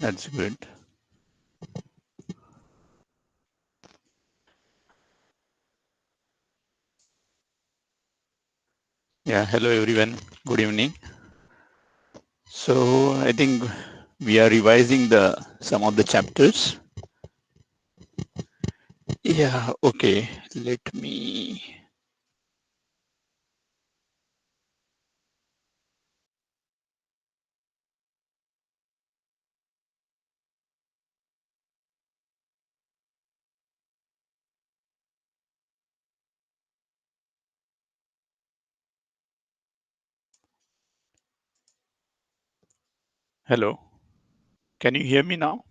That's good. Yeah, hello everyone. Good evening. So I think we are revising the some of the chapters. Yeah, okay. Let me. Hello. Can you hear me now?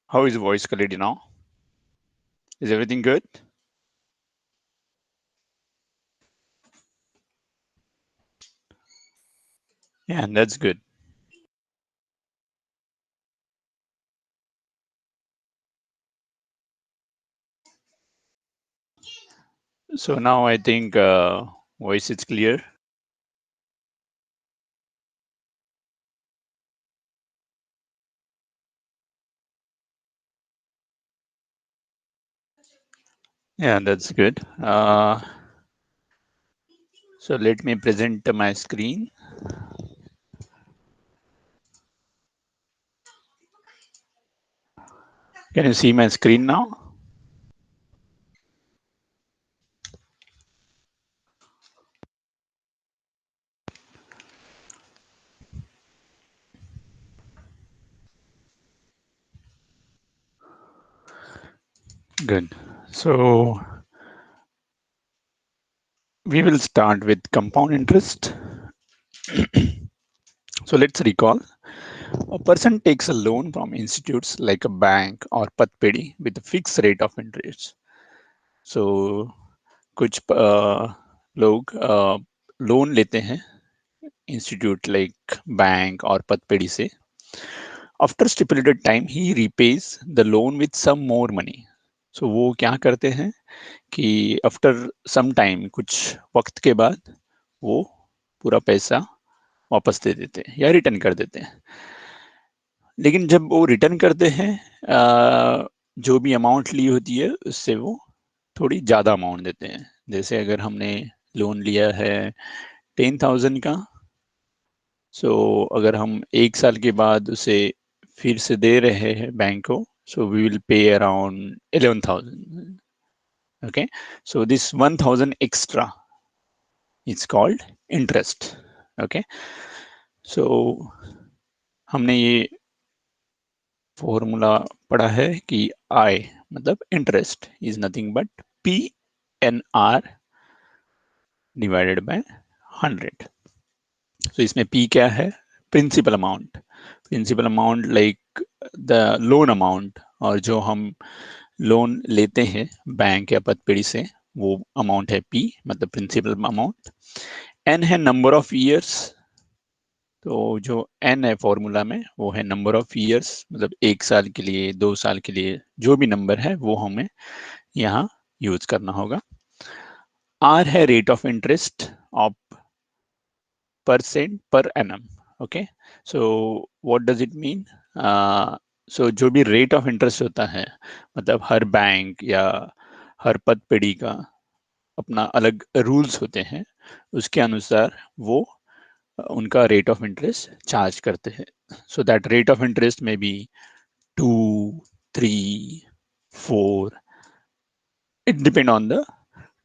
How is voice quality now? Is everything good? Yeah, that's good. So now I think voice is clear. Yeah, that's good. So let me present my screen. Can you see my screen now? Good. So we will start with compound interest. So let's recall. A person takes a loan from institutes like a bank or Patpedi with a fixed rate of interest. So कुछ लोग loan लेते हैं institute like bank और पतपेड़ी से. After stipulated time he repays the loan with some more money. So वो क्या करते हैं कि आफ्टर सम टाइम कुछ वक्त के बाद वो पूरा पैसा वापस दे देते हैं या रिटर्न कर देते हैं. लेकिन जब वो रिटर्न करते हैं जो भी अमाउंट ली होती है उससे वो थोड़ी ज़्यादा अमाउंट देते हैं. जैसे अगर हमने लोन लिया है 10,000 का, सो अगर हम एक साल के बाद उसे फिर से दे रहे हैं बैंक को, so we will pay around 11,000. Okay, so this 1,000 extra is called interest. Okay, so हमने ये फॉर्मूला पढ़ा है कि आई मतलब interest is nothing but P N R divided by 100. तो इसमें पी क्या है? Principal amount. Principal amount like the loan amount, और जो हम लोन लेते हैं बैंक या पतपेड़ी से वो अमाउंट है पी मतलब प्रिंसिपल अमाउंट. एन है नंबर ऑफ ईयर्स. तो जो एन है फॉर्मूला में वो है नंबर ऑफ ईयर्स, मतलब एक साल के लिए 2 साल के लिए जो भी नंबर है वो हमें यहाँ यूज करना होगा. आर है rate of interest of percent per annum. Okay, so what does it mean? So जो भी रेट ऑफ इंटरेस्ट होता है, मतलब हर बैंक या हर पदपेढ़ी का अपना अलग रूल्स होते हैं, उसके अनुसार वो उनका रेट ऑफ इंटरेस्ट चार्ज करते हैं. So that rate of interest may be 2, 3, 4. It depend on the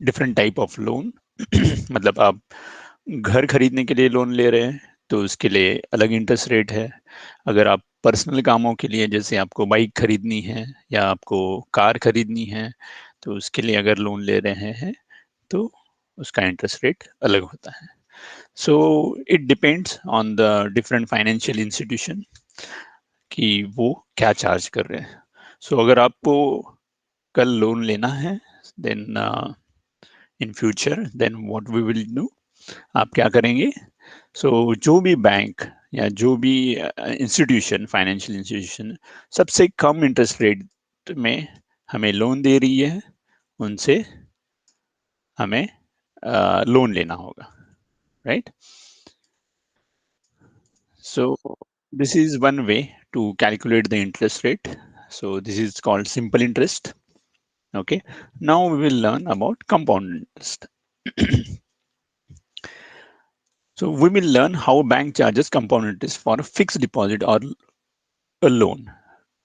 different type of loan. मतलब आप घर खरीदने के लिए लोन ले रहे हैं तो उसके लिए अलग इंटरेस्ट रेट है. अगर आप पर्सनल कामों के लिए, जैसे आपको बाइक खरीदनी है या आपको कार खरीदनी है, तो उसके लिए अगर लोन ले रहे हैं तो उसका इंटरेस्ट रेट अलग होता है. So it depends on the different financial institution कि वो क्या चार्ज कर रहे हैं. सो अगर आपको कल लोन लेना है, then in future then what we will do, आप क्या करेंगे? सो जो भी बैंक या जो भी इंस्टीट्यूशन, फाइनेंशियल इंस्टीट्यूशन सबसे कम इंटरेस्ट रेट में हमें लोन दे रही है, उनसे हमें लोन लेना होगा, right? So This is one way to calculate the interest rate. So this is called simple interest. Okay. Now we will learn about compound interest. So we will learn how bank charges compound interest for a fixed deposit or a loan.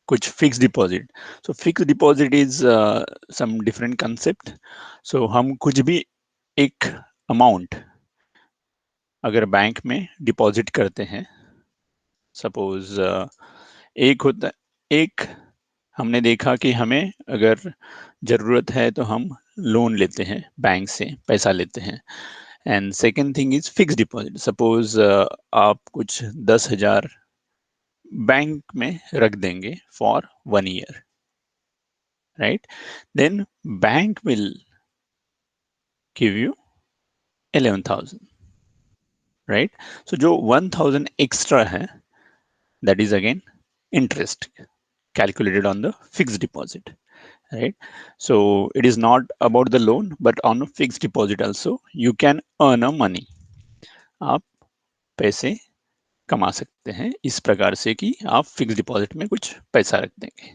कुछ fix deposit. So fix deposit is some different concept. So हम कुछ भी एक amount अगर bank में deposit करते हैं, suppose एक होता एक हमने देखा कि हमें अगर जरूरत है तो हम लोन लेते हैं, बैंक से पैसा लेते हैं. And second thing is fix deposit. Suppose आप कुछ 10,000 बैंक में रख देंगे for 1 year, right? Then bank will give you 11,000, right? So जो 1,000 extra है, that is again interest calculated on the fixed deposit, right? So it is not about the loan, but on a fixed deposit also you can earn a money. आप पैसे कमा सकते हैं इस प्रकार से कि आप फिक्स डिपॉजिट में कुछ पैसा रख देंगे.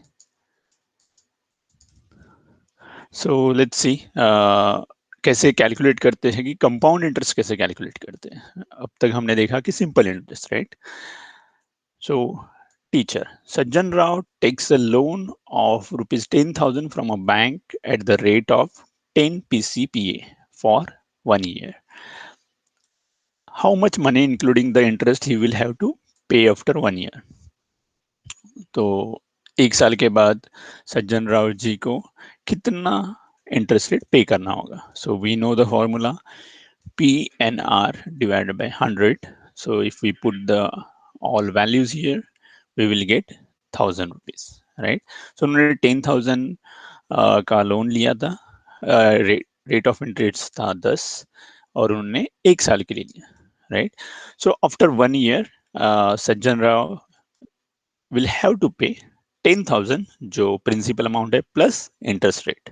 सो लेट्स सी कैसे कैलकुलेट करते हैं कि कंपाउंड इंटरेस्ट कैसे कैलकुलेट करते हैं. अब तक हमने देखा कि simple interest, right? So teacher Sajjan Rao takes a loan of ₹10,000 from a bank at the rate of 10 PCPA for 1 year. How much money including the interest he will have to pay after 1 year? तो 1 साल के बाद सज्जन राव जी को कितना interest rate pay करना होगा? So we know the formula PNR divided by 100. So if we put the all values here, we will get 1,000 rupees, right? So उन्होंने 10,000 का लोन लिया था, रेट ऑफ इंटरेस्ट था 10 और उन्होंने 1 साल के लिए लिया, right? So after 1 year Sajjan Rao will have to pay 10,000 जो प्रिंसिपल अमाउंट है plus interest rate,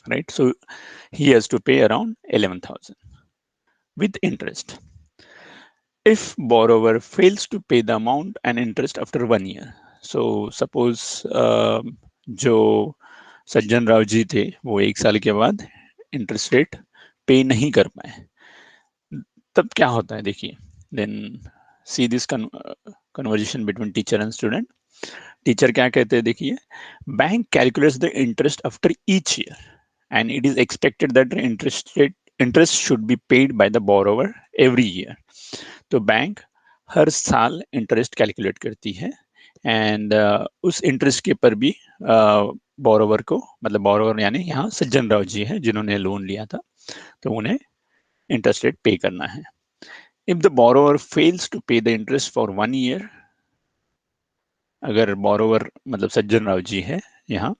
right? So he has to pay around 11,000 with interest. If borrower fails to pay the amount and interest after 1 year, so suppose जो सज्जन राव जी थे वो 1 साल के बाद interest rate पे नहीं कर पाए, तब क्या होता है देखिए. Then see this conversation between teacher and student. Teacher क्या कहते हैं देखिए, bank calculates the interest after each year and it is expected that the interest should be paid by the borrower every year. तो bank हर साल interest calculate करती है and उस interest के ऊपर भी बोरोवर को, मतलब बोरोवर यानी यहाँ सज्जन राव जी है जिन्होंने लोन लिया था, तो उन्हें इंटरेस्ट रेट पे करना है. If the borrower fails to pay the interest for 1 year, अगर बोरोवर मतलब सज्जन राव जी है यहाँ,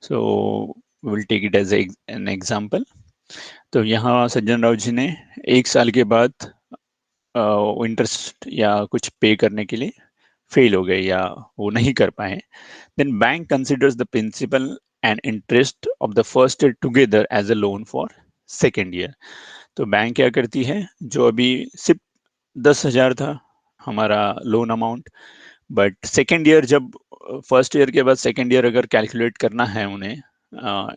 so will take it as an example. तो यहाँ सज्जन राव जी ने 1 साल के बाद इंटरेस्ट या कुछ पे करने के लिए फेल हो गए या वो नहीं कर पाए, then bank considers the principal and interest of the first year together as a loan for second year. तो बैंक क्या करती है, जो अभी सिर्फ 10,000 था हमारा loan amount, but second year जब फर्स्ट ईयर के बाद सेकेंड ईयर अगर कैलकुलेट करना है उन्हें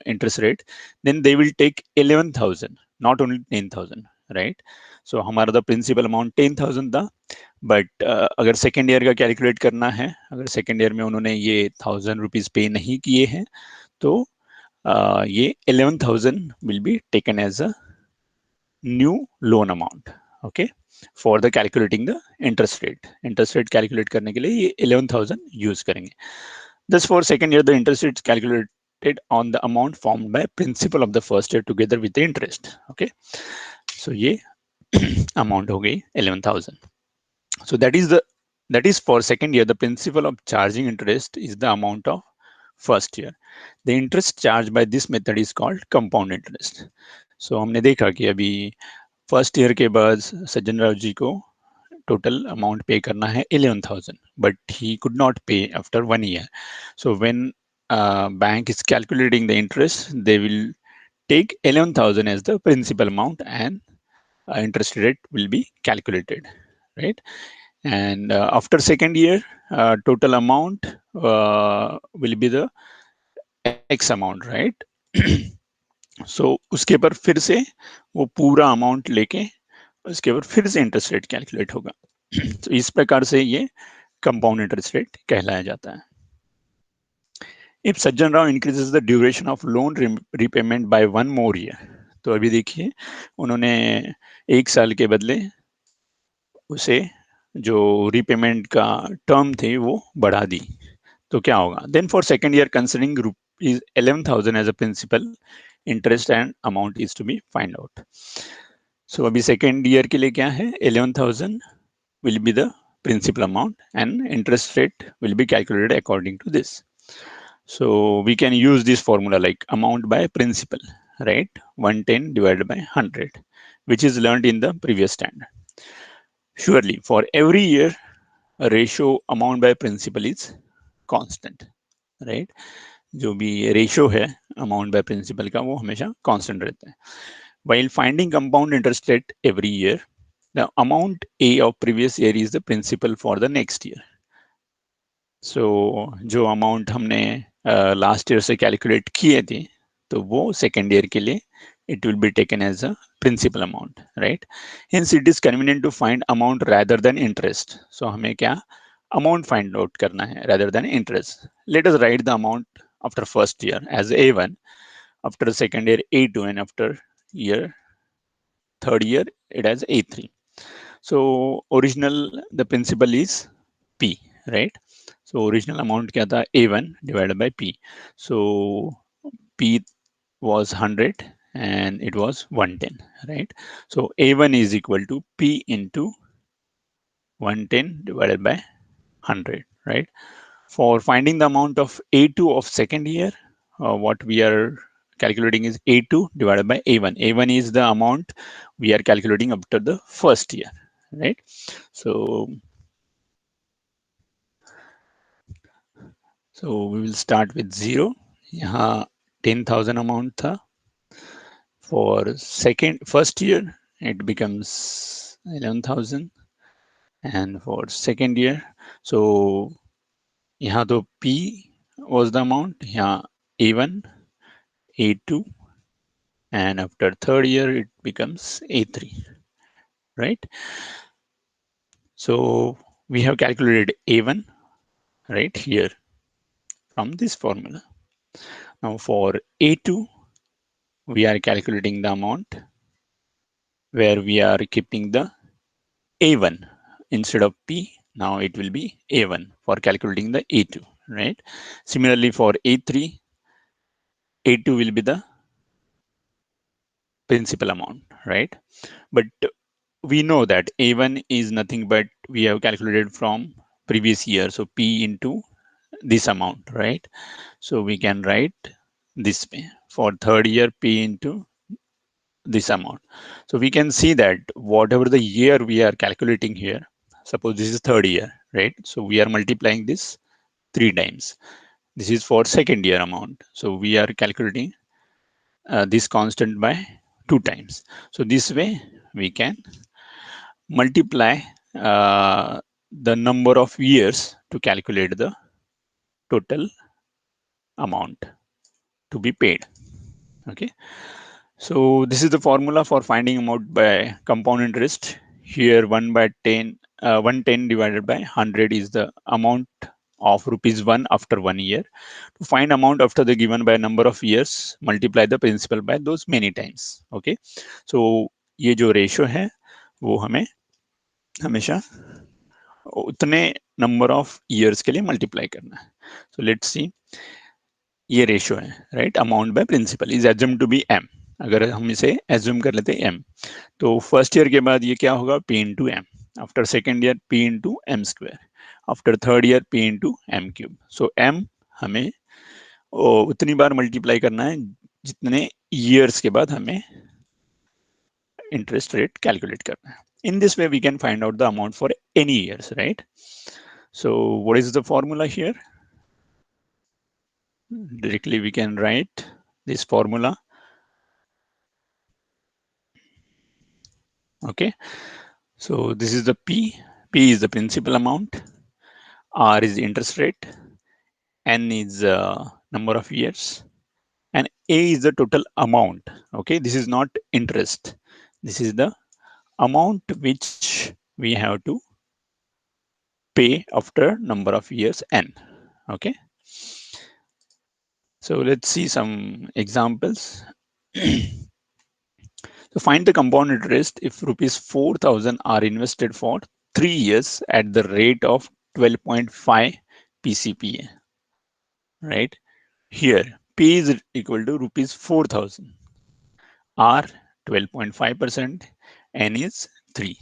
interest rate, then they will take 11,000, not only 10,000, right? So हमारा द प्रिंसिपल अमाउंट 10,000 था, बट अगर सेकेंड ईयर का कैलकुलेट करना है, अगर सेकेंड ईयर में उन्होंने ये 1,000 रुपीज पे नहीं किए हैं, तो ये 11,000 will be taken as a new loan amount, okay, for the calculating the interest rate calculate करने के लिए ये 11,000 यूज करेंगे. Thus, for second year, the interest is calculated on the amount formed by principal of the first year together with the interest. Okay, so ये amount हो गई 11,000. So that is for second year. The principal of charging interest is the amount of first year. The interest charged by this method is called compound interest. So हमने देखा कि अभी first year के बाद सज्जन राव जी को total amount पे करना है 11,000, but he could not pay after 1 year. So when bank is calculating the interest, they will take 11,000 as the principal amount and interest rate will be calculated, right? and after second year total amount will be the x amount, right? So उसके ऊपर फिर से वो पूरा amount लेके उसके ऊपर फिर से इंटरेस्ट रेट कैलकुलेट होगा। तो इस प्रकार से ये कंपाउंड इंटरेस्ट रेट कहलाया जाता है। If Sajjan Rao increases the duration of loan repayment by 1 more year, तो अभी देखिए उन्होंने 1 साल के बदले उसे जो रीपेमेंट का टर्म थे वो बढ़ा दी, तो क्या होगा? Then for second year considering rupees 11,000 as a principal, interest and amount is to be find out. So अभी सेकेंड ईयर के लिए क्या है? 11,000 will be the principal amount and interest rate will be calculated according to this. So we can use this formula like amount by principal, right? 110 divided by 100, which is learned in the previous standard. Surely for every year a ratio amount by principal is constant, right? जो भी ratio है amount by principal का वो हमेशा constant रहता है। While finding compound interest rate every year, the amount A of previous year is the principal for the next year. So जो amount हमने लास्ट ईयर से कैलकुलेट किए थे तो वो सेकेंड ईयर के लिए it will be taken as a principal amount, right? Hence it is convenient to find amount rather than interest. So हमें क्या amount find out करना है rather than interest. Let us write the amount after first year as A1, after second year A2, and after year third year it as A3. So original the principal is P, right? So original amount kya tha? A1 divided by P. So P was 100 and it was 110, right? So A1 is equal to P into 110 divided by 100, right? For finding the amount of A2 of second year, what we are calculating is A2 divided by A1. A1 is the amount we are calculating after the first year, right? So we will start with 0. यहाँ 10,000 amount था. For first year, it becomes 11,000, and for second year, so यहाँ तो P was the amount, यहाँ A1, A2, and after third year it becomes A3, right? So we have calculated A1 right here from this formula. Now for A2, we are calculating the amount where we are keeping the A1 instead of P. Now it will be A1 for calculating the A2, right? Similarly for A3, A2 will be the principal amount, right? But we know that A1 is nothing but we have calculated from previous year. So P into this amount, right? So we can write this way for third year P into this amount. So we can see that whatever the year we are calculating here, suppose this is third year, right? So we are multiplying this 3 times. This is for second year amount. So we are calculating this constant by 2 times. So this way we can multiply the number of years to calculate the total amount to be paid. Okay. So this is the formula for finding amount by compound interest. Here 110 divided by 100 is the amount of rupees 1 after 1 year. To find amount after the given by number of years, multiply the principal by those many times. Okay. So ये जो ratio है वो हमें हमेशा उतने number of years के लिए multiply करना है. सो लेट्स सी, ये रेशियो है, right? Amount by principal is assume to be M. अगर हम इसे एज्यूम कर लेते हैं एम, तो फर्स्ट ईयर के बाद ये क्या होगा? P into M. After second year P into M square. After third year P into M cube. So M हमें उतनी बार मल्टीप्लाई करना है जितने ईयर्स के बाद हमें इंटरेस्ट रेट कैलकुलेट करना है. In this way, we can find out the amount for any years, right? So what is the formula here? Directly we can write this formula. Okay. So this is the P P is the principal amount, R is the interest rate, N is number of years, and A is the total amount. Okay, this is not interest. This is the amount which we have to pay after number of years N. Okay, so let's see some examples. So find the compound interest if rupees 4,000 are invested for 3 years at the rate of 12.5 PCPA, right? Here, P is equal to rupees 4,000, R 12.5%, N is 3.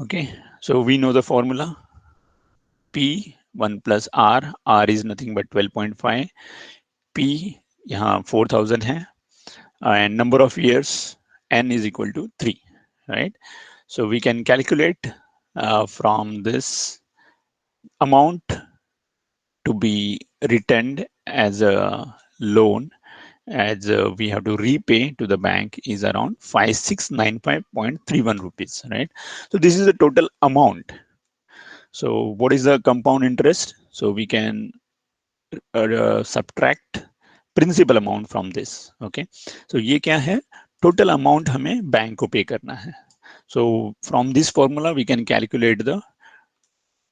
Okay, so we know the formula. P 1 plus R is nothing but 12.5. P यहाँ 4,000 है, and number of years N is equal to 3, right? So we can calculate from this amount to be returned as a loan, as we have to repay to the bank, is around 5695.31 rupees, right? So this is the total amount. So what is the compound interest? So we can subtract principal amount from this. Okay, so ये क्या है? Total amount हमें bank को pay करना है. So from this formula we can calculate the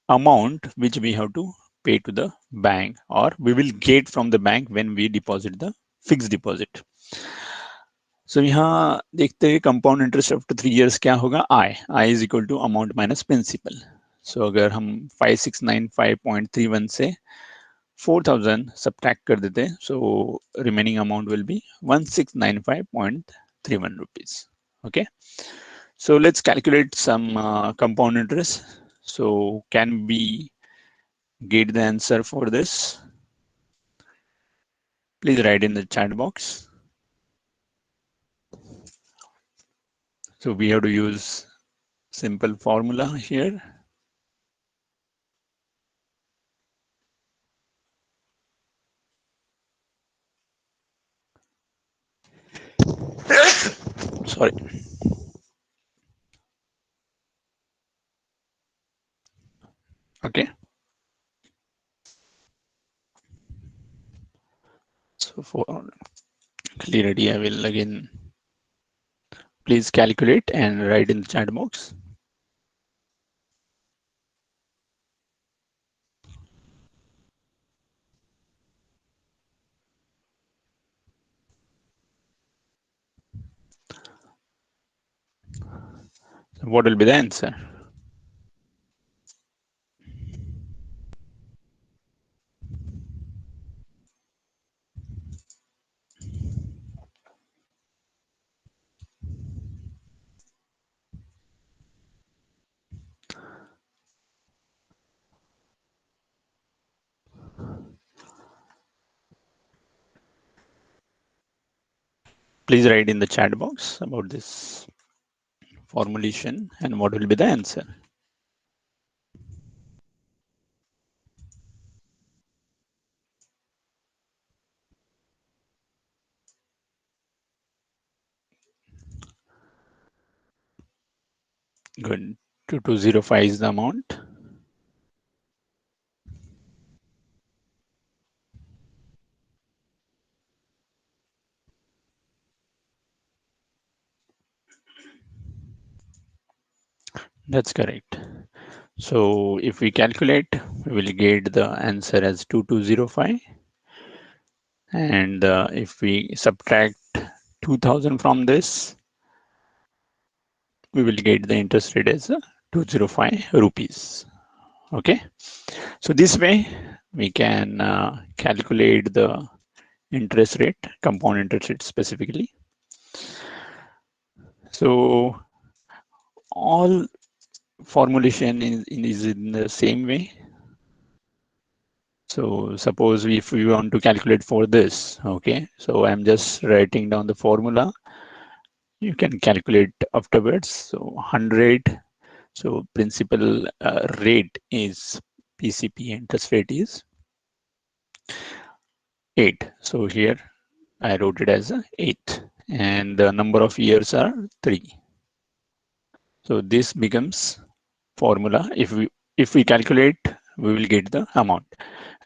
amount which we have to pay to the bank, or we will get from the bank when we deposit the fixed deposit. So यहाँ देखते हैं compound interest after 3 years क्या होगा. I is equal to amount minus principal. So अगर हम 5695.31 से 4,000 subtract कर देते हैं, so remaining amount will be 1695.31 rupees. Okay, so let's calculate some compound interest. So can we get the answer for this? Please write in the chat box. So we have to use simple formula here. Sorry. Okay, so for clarity I will again, please calculate and write in the chat box. So what will be the answer? Please write in the chat box about this formulation and what will be the answer. Good. 2205 is the amount. That's correct. So if we calculate, we will get the answer as 2205. And if we subtract 2000 from this, we will get the interest rate as 205 rupees. Okay. So this way we can calculate the interest rate, compound interest rate specifically. So all formulation is in the same way. So suppose if we want to calculate for this, okay, so I'm just writing down the formula. You can calculate afterwards. So 100, so principal rate is PCP, interest rate is 8. So here I wrote it as 8, and the number of years are 3. So this becomes formula. If we calculate, we will get the amount.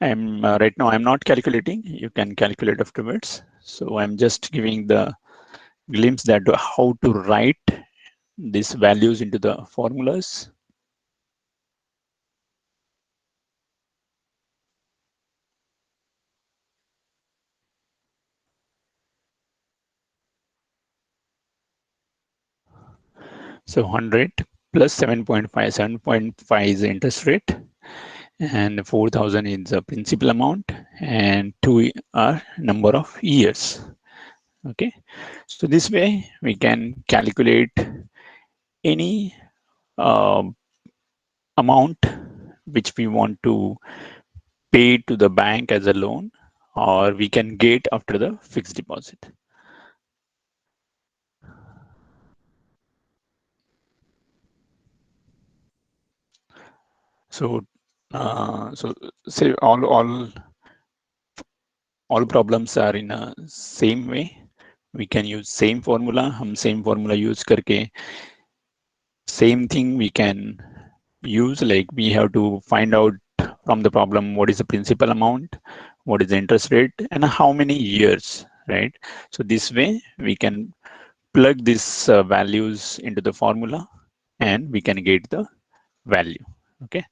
I'm right now I'm not calculating. You can calculate afterwards. So I'm just giving the glimpse that how to write these values into the formulas. So 100 plus 7.5. 7.5 is the interest rate, and 4,000 is the principal amount, and 2 are number of years. Okay, so this way we can calculate any amount which we want to pay to the bank as a loan, or we can get after the fixed deposit. So say all problems are in a same way. We can use same formula. हम same formula use करके same thing we can use. Like we have to find out from the problem what is the principal amount, what is the interest rate, and how many years, right? So this way we can plug these values into the formula and we can get the value. Okay.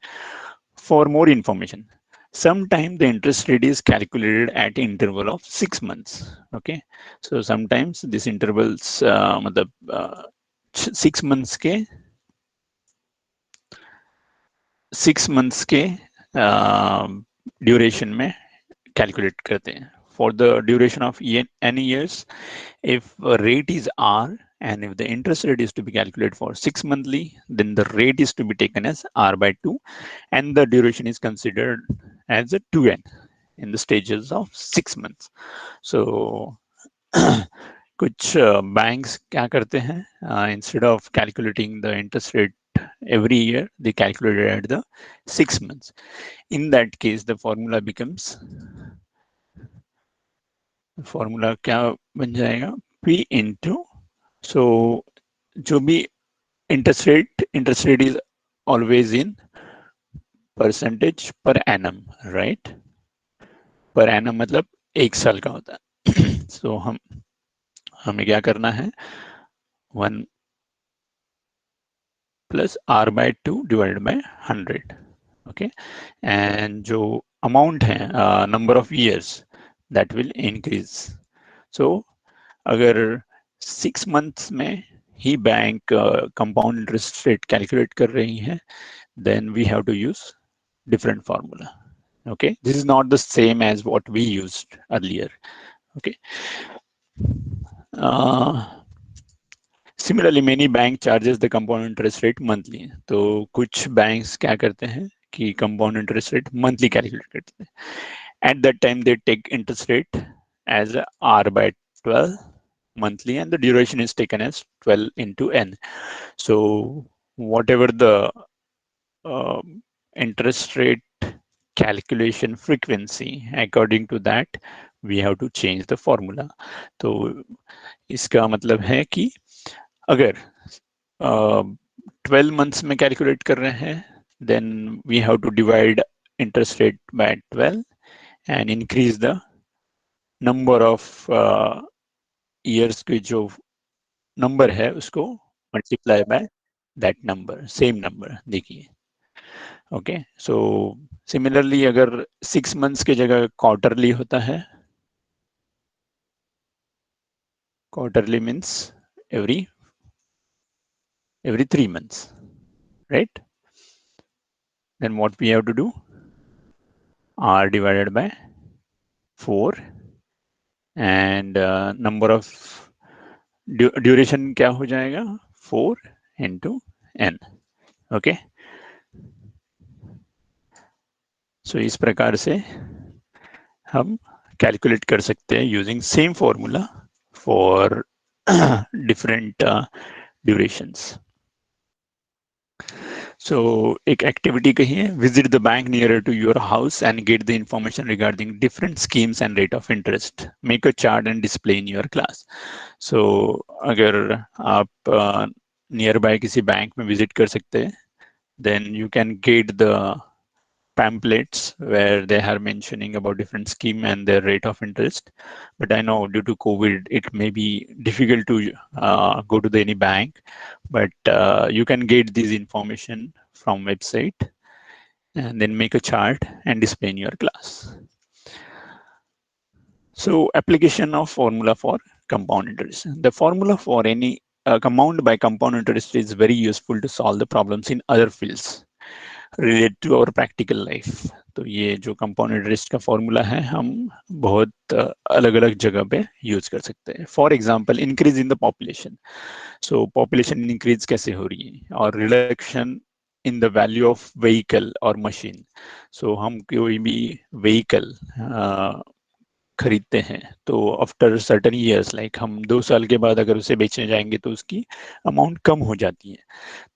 For more information, sometimes the interest rate is calculated at an interval of 6 months. Okay, so sometimes these intervals मतलब 6 months के 6 months के duration में calculate करते हैं. For the duration of any years, if a rate is R and if the interest rate is to be calculated for 6 monthly, then the rate is to be taken as R by 2 and the duration is considered as a 2n in the stages of 6 months. So कुछ banks क्या करते हैं, instead of calculating the interest rate every year, they calculate it at the 6 months. In that case, the formula becomes formula क्या बन जाएगा, P into, so जो भी interest rate is always in percentage per annum, right? per annum मतलब 1 साल का होता है. so हमें क्या करना है, 1 plus R by 2 divided by 100. Okay, and जो amount है, number of years, that will increase. So अगर 6 months में ही bank compound interest rate calculate कर रही है, then we have to use different formula. Okay, this is not the same as what we used earlier. Okay. Similarly, many bank charges the compound interest rate monthly. तो कुछ banks क्या करते हैं कि compound interest rate monthly calculate करते हैं. At that time, they take interest rate as R by 12 monthly, and the duration is taken as 12 into n. So whatever the interest rate calculation frequency, according to that we have to change the formula. तो इसका मतलब है कि अगर 12 months में calculate कर रहे हैं, then we have to divide interest rate by 12 and increase the number of years के जो number है उसको multiply by that number, same number. देखिए. ओके, सो सिमिलरली अगर 6 months की जगह क्वार्टरली होता है, quarterly means every 3 months, right? Then what we have to do, R divided by 4 and number of duration क्या हो जाएगा, 4 into n. ओके, सो इस प्रकार से हम कैलकुलेट कर सकते हैं using same formula for different durations. So एक एक्टिविटी कही है, visit the bank nearer to your house and get the information regarding different schemes and rate of interest. Make a chart and display in your class. So अगर आप near by किसी bank में visit कर सकते हैं, then you can get the pamphlets where they are mentioning about different scheme and their rate of interest. But I know due to COVID, it may be difficult to go to any bank, but you can get this information from website and then make a chart and display in your class. So application of formula for compound interest. The formula for any compound by compound interest is very useful to solve the problems in other fields related to our practical life. तो ये जो compound interest का formula है हम बहुत अलग अलग जगह पे यूज कर सकते हैं. For example, increase in the population. So population increase कैसे हो रही है और reduction in the value of vehicle or machine. So हम कोई भी vehicle खरीदते हैं तो आफ्टर सर्टेन ईयर्स, लाइक हम 2 साल के बाद अगर उसे बेचने जाएंगे तो उसकी अमाउंट कम हो जाती है.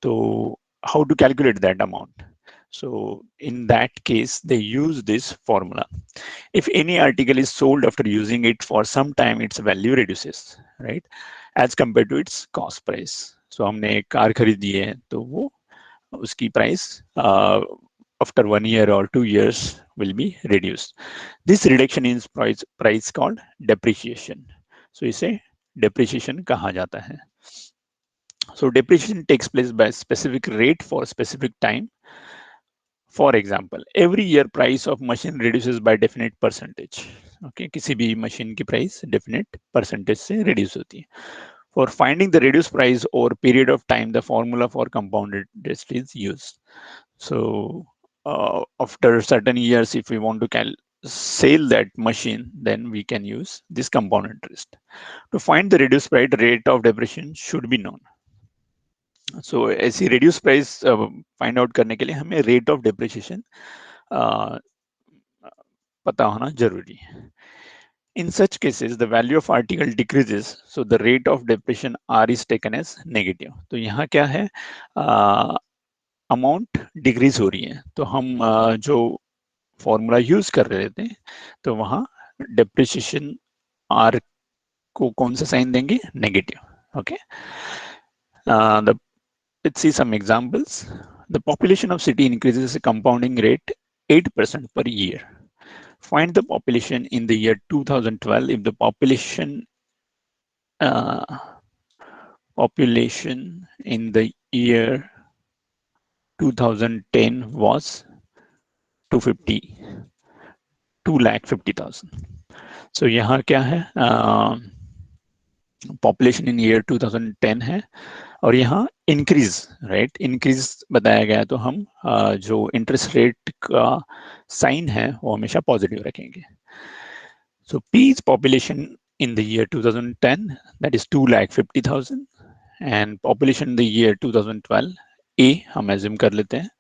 तो how to calculate that amount? So in that case, they use this formula. If any article is sold after using it for some time, its value reduces, right, as compared to its cost price. So हमने एक car खरीदी है तो वो उसकी price after 1 year or 2 years will be reduced. This reduction in price called depreciation. So इसे depreciation कहा जाता है. So depreciation takes place by specific rate for specific time. For example, every year price of machine reduces by definite percentage. Okay, किसी भी machine की price definite percentage से reduce होती है. For finding the reduced price over period of time, the formula for compounded interest is used. So after certain years, if we want to sell that machine, then we can use this compound interest. To find the reduced price, rate of depreciation should be known. So ऐसी reduced price find out करने के लिए हमें rate of depreciation पता होना जरूरी है. In such cases, the value of article decreases, so the rate of depreciation R is taken as negative. तो यहाँ क्या है, अमाउंट डिक्रीज हो रही है तो हम जो फॉर्मूला यूज कर रहे थे तो वहां डेप्रिसिएशन आर को कौन सा साइन देंगे, negative. Okay, let's see some examples. The population of city increases a compounding rate 8% per year. Find the population in the year 2012 if the population in the year 2010 was 250,000. So यहाँ क्या है, population in year 2010 है और यहाँ increase, right, increase बताया गया तो हम जो इंटरेस्ट रेट का साइन है वो हमेशा पॉजिटिव रखेंगे. सो P is population in the year 2010, that is 250,000, and population in the year 2012 A हम एज्यूम कर लेते हैं.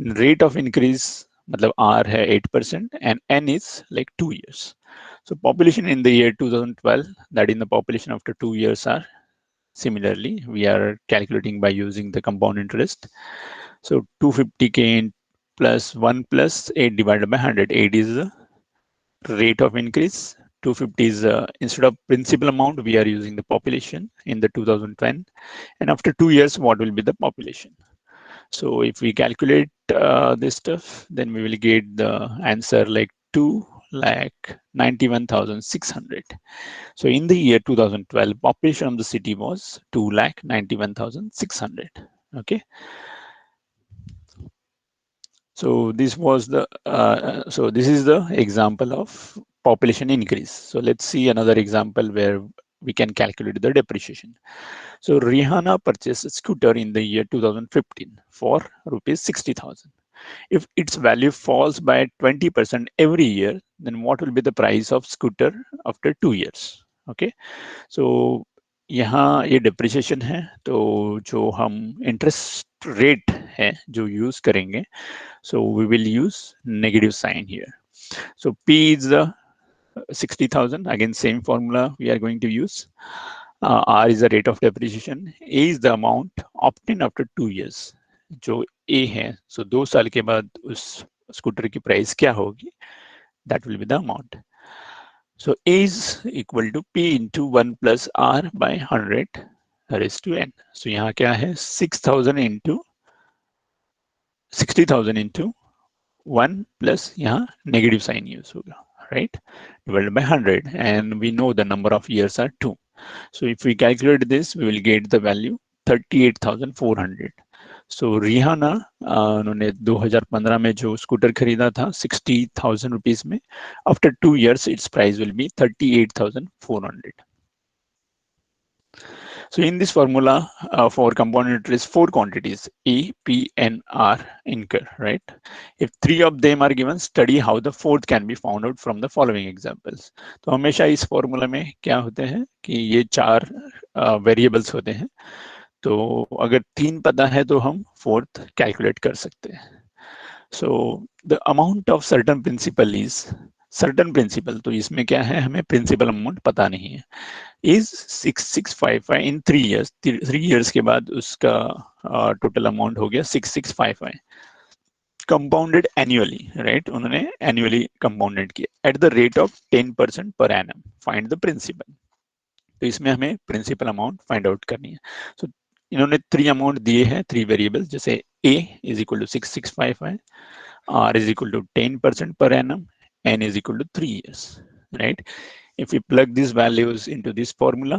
रेट ऑफ इंक्रीज मतलब R है 8% and N is like 2 years. So population in the year 2012, that in the population after 2 years are similarly we are calculating by using the compound interest. So 250k plus 1 plus 8 divided by 100. 8 is the rate of increase. 250 is instead of principal amount we are using the population in the 2010, and after 2 years what will be the population. So if we calculate this stuff, then we will get the answer like 2,91,600. So in the year 2012, population of the city was 2,91,600. Okay. So this was the this is the example of population increase. So let's see another example where we can calculate the depreciation. So Rihanna purchased a scooter in the year 2015 for rupees 60,000. If its value falls by 20% every year, then what will be the price of scooter after 2 years? Okay, so यहाँ ये depreciation है तो जो हम interest rate है जो use करेंगे, so we will use negative sign here. So P is the 60,000, again same formula we are going to use. R is the rate of depreciation. A is the amount obtained after 2 years. जो A है, so 2 साल के बाद उस scooter की price क्या होगी, that will be the amount. So A is equal to P into 1 plus R by 100 raised to N. So यहाँ क्या है, 6,000 into 60,000 into 1 plus यहाँ negative sign use होगा, right? Divided by 100, and we know the number of years are 2. So if we calculate this, we will get the value 38,400. So Rihanna उन्होंने 2015 में जो scooter खरीदा था 60,000 रुपीज में, after 2 years its price will be 38,400. So in this formula for compound interest, 4 quantities A, P, N, R incur, right? If 3 of them are given, study how the fourth can be found out from the following examples. तो हमेशा इस formula में क्या होते हैं कि ये 4 variables होते हैं, तो अगर 3 पता है तो हम फोर्थ कैलकुलेट कर सकते हैं. So the amount of certain principal is certain principal, तो इसमें क्या है, हमें प्रिंसिपल अमाउंट पता नहीं है, is 6655 in 3 years. 3 years के बाद उसका टोटल अमाउंट हो गया 6655, कंपाउंडेड एनुअली, राइट? उन्होंने एनुअली कंपाउंडेड किया eight the rate of 10% per annum. Find the principal. तो इसमें हमें प्रिंसिपल अमाउंट फाइंड आउट करनी है. सो इन्होंने 3 अमाउंट दिए हैं, 3 वेरिएबल्स, जैसे a is equal to 6655, r is equal to 10% per annum, n is equal to 3 years, right? If we plug these values into this formula,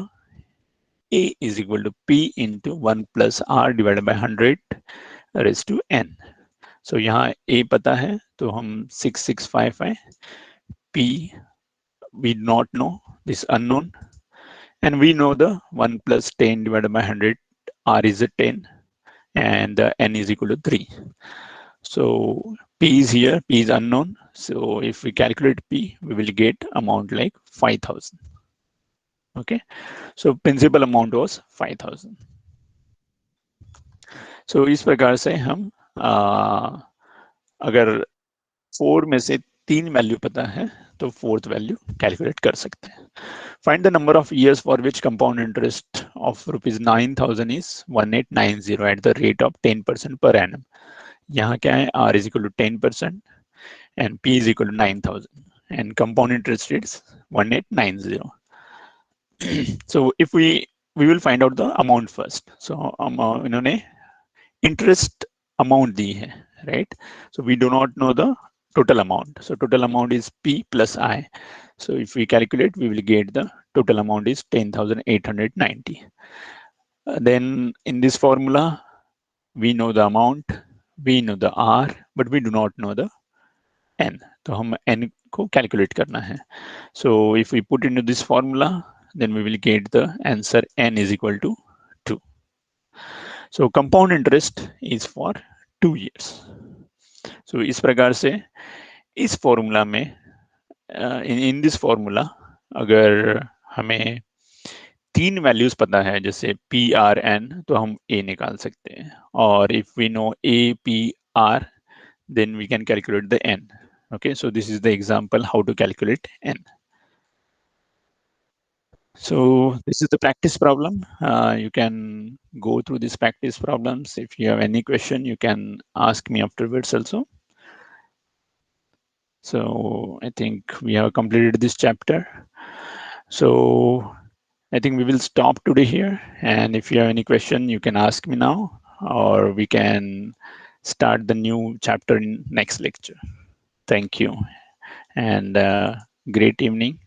a is equal to p into 1 plus r divided by 100 raised to n. So यहाँ a पता है तो हम 6655, p we do not know, this unknown, and we know the 1 plus 10 divided by 100, r is a 10 and n is equal to 3. So p is here, p is unknown. So if we calculate p, we will get amount like 5,000. Okay, so principal amount was 5,000. So इस प्रकार से हम अगर 4 में से 3 value पता है तो फोर्थ वैल्यू कैलकुलेट कर सकते हैं. Find the number of years for which compound interest of ₹9,000 is 1890 eight the rate of 10% per annum. यहाँ क्या है, r is equal to 10% and p is equal to 9,000 and compound interest rate is 1890. So if we will find out the amount first. So इन्होंने interest amount दी है, right? So we do not know the total amount. So total amount is p plus I. So if we calculate, we will get the total amount is 10,890. Then in this formula, we know the amount, we know the r, but we do not know the n. तो हम n को calculate करना है. So if we put into this formula, then we will get the answer n is equal to 2. So compound interest is for 2 years. So इस प्रकार से इस formula में इन दिस फॉर्मूला अगर हमें 3 वैल्यूज पता है, जैसे पी आर एन, तो हम ए निकाल सकते हैं, और if we know A P R then we can calculate the n. Okay, so this is the example how to calculate n. So this is the practice problem. You can go through these practice problems. If you have any question, you can ask me afterwards also. So I think we have completed this chapter. So I think we will stop today here. And if you have any question, you can ask me now, or we can start the new chapter in next lecture. Thank you, and great evening.